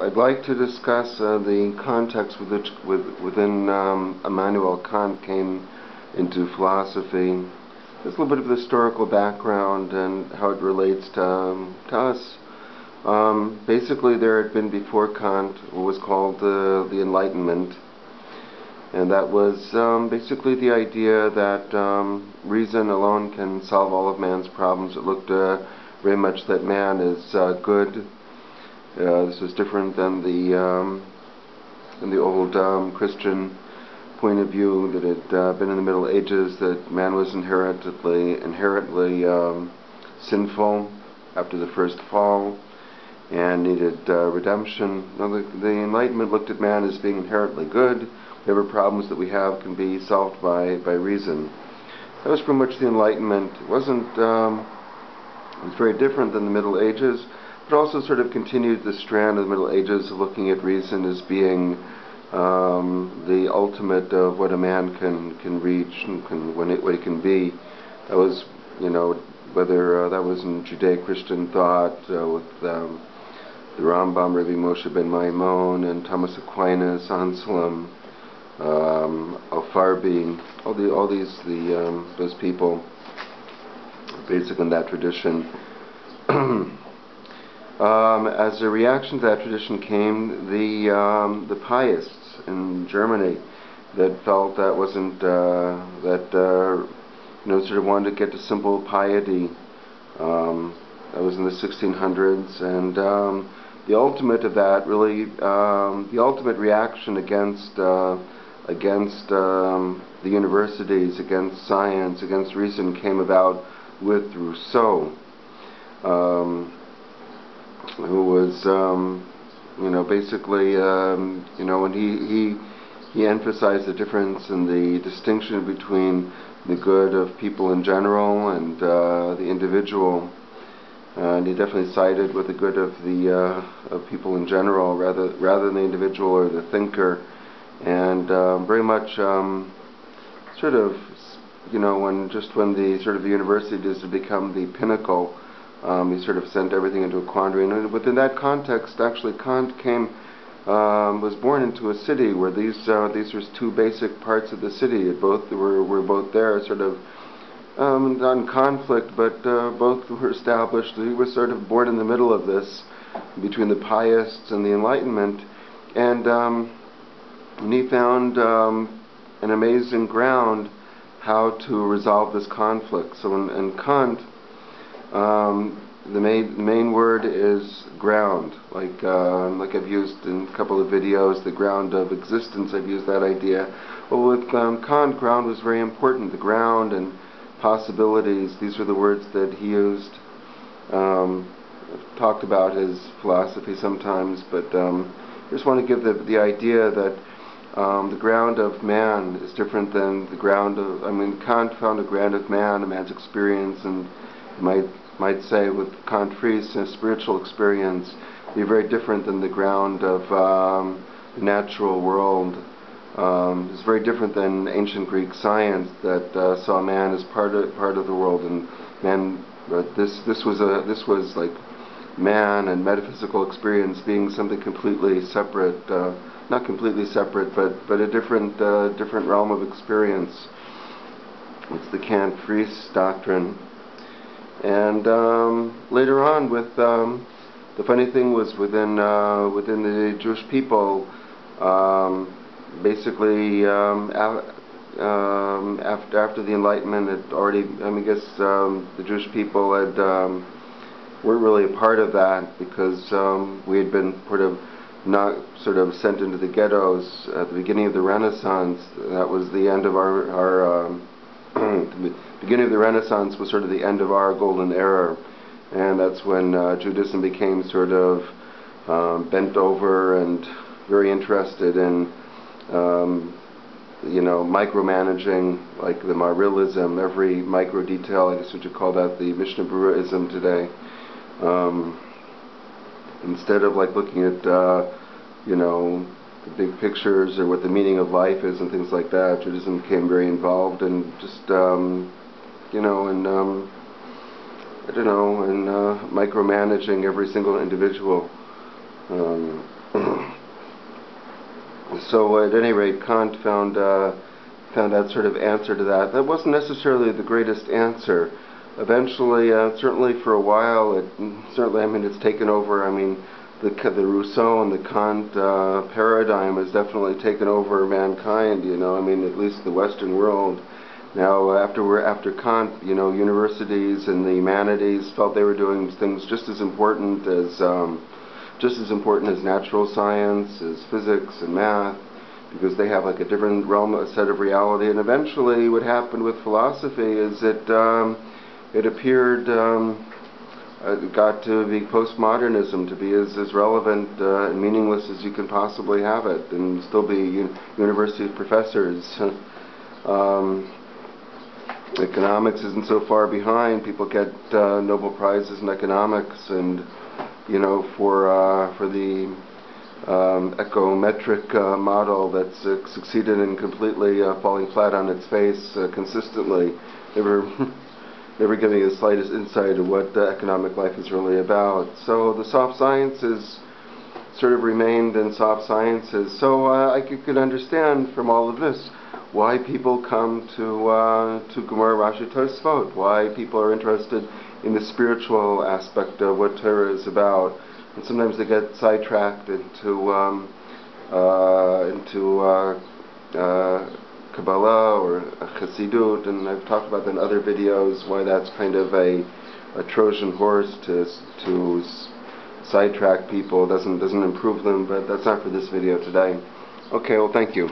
I'd like to discuss the context within Immanuel Kant came into philosophy. There's a little bit of the historical background and how it relates to us. Basically, there had been before Kant what was called the Enlightenment, and that was basically the idea that reason alone can solve all of man's problems. It looked very much that man is good. This was different than the old Christian point of view that had been in the Middle Ages, that man was inherently sinful after the first fall and needed redemption. Now, the Enlightenment looked at man as being inherently good. Whatever problems that we have can be solved by reason. That was pretty much the Enlightenment. It wasn't. It was very different than the Middle Ages, but also sort of continued the strand of the Middle Ages of looking at reason as being the ultimate of what a man can reach and what it can be. That was, whether that was in Judeo-Christian thought with the Rambam, Rabbi Moshe ben Maimon, and Thomas Aquinas, Anselm, Al-Farabi, those people, basically in that tradition. As a reaction to that tradition came the pietists in Germany that felt that wasn't sort of wanted to get to simple piety. That was in the 1600s, and the ultimate of that, really, the ultimate reaction against the universities, against science, against reason, came about with Rousseau, who was, basically, when he emphasized the difference in the distinction between the good of people in general and the individual, and he definitely sided with the good of people in general rather than the individual or the thinker, and very much sort of, when the universities had become the pinnacle, he sort of sent everything into a quandary. And within that context, actually, Kant was born into a city where these were two basic parts of the city. Were both there, sort of not in conflict, but both were established. He was sort of born in the middle of this, between the pietists and the Enlightenment, and he found an amazing ground how to resolve this conflict. So in Kant, the main word is ground, like I've used in a couple of videos, the ground of existence. I've used that idea. Well, with Kant, ground was very important. The ground and possibilities, these were the words that he used. I've talked about his philosophy sometimes, but I just want to give the idea that the ground of man is different than the ground of, Kant found a ground of man, a man's experience, and you might say with Kant Fries, a spiritual experience, be very different than the ground of the natural world. It's very different than ancient Greek science that saw man as part of the world, and man. This was like man and metaphysical experience being something completely separate, not completely separate, but a different realm of experience. It's the Kant Fries doctrine. And later on, with the funny thing was within the Jewish people, basically after the Enlightenment, it already, the Jewish people weren't really a part of that, because we had been sort of sent into the ghettos at the beginning of the Renaissance. That was the end of our the beginning of the Renaissance was sort of the end of our golden era, and that's when Judaism became sort of bent over and very interested in micromanaging, like the Maharillism, every micro detail. I guess what you call that, the Mishnah Berurah-ism today. Instead of like looking at the big pictures or what the meaning of life is and things like that, Judaism became very involved in just micromanaging every single individual. Um, so at any rate, Kant found that sort of answer to that. That wasn't necessarily the greatest answer. Eventually, certainly for a while, it's taken over. I mean, the Rousseau and the Kant paradigm has definitely taken over mankind. I mean, at least the Western world. Now, after Kant, universities and the humanities felt they were doing things just as important as natural science, as physics and math, because they have like a different realm, a set of reality. And eventually, what happened with philosophy is it appeared, got to be postmodernism, to be as relevant and meaningless as you can possibly have it, and still be university professors. Economics isn't so far behind. People get Nobel Prizes in economics, and for the econometric model that's succeeded in completely falling flat on its face consistently, never giving the slightest insight into what economic life is really about. So the soft sciences sort of remained in soft sciences. So I could understand from all of this why people come to Gemara, Rashi, Tosfot, why people are interested in the spiritual aspect of what Torah is about. And sometimes they get sidetracked into Kabbalah or Chassidut, and I've talked about that in other videos, why that's kind of a Trojan horse to sidetrack people, doesn't improve them, but that's not for this video today. Okay, well, thank you.